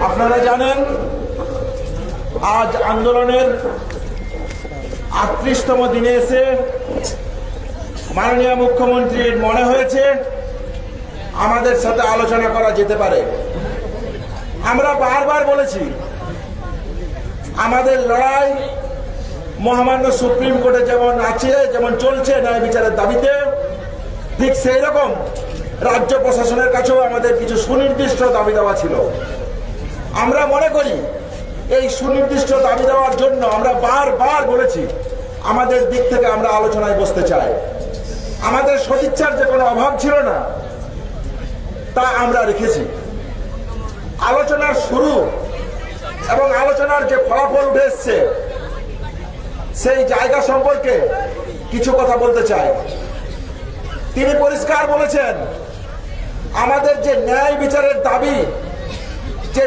আপনারা জানেন আজ আন্দোলনের ৩৮তম দিনে এসে মাননীয় মুখ্যমন্ত্রীর মনে হয়েছে আমাদের সাথে আলোচনা করা যেতে পারে। আমরা বারবার বলেছি আমাদের লড়াই মহামান্য সুপ্রিম কোর্টে যেমন আছে, যেমন চলছে ন্যায় বিচারের দাবিতে, ঠিক সেই রকম রাজ্য প্রশাসনের কাছেও আমাদের কিছু সুনির্দিষ্ট দাবি দেওয়া ছিল। আমরা মনে করি এই সুনির্দিষ্ট দাবি দেওয়ার জন্য আমরা বারবার বলেছি আমাদের দিক থেকে আমরা আলোচনায় বসতে চাই। আমাদের সদিচ্ছার যে কোনো অভাব ছিল না, তা আমরা রেখেছি। আলোচনার শুরু এবং আলোচনার যে ফলাফল উঠে এসছে সেই জায়গা সম্পর্কে কিছু কথা বলতে চাই। তিনি পরিষ্কার বলেছেন আমাদের যে ন্যায় বিচারের দাবি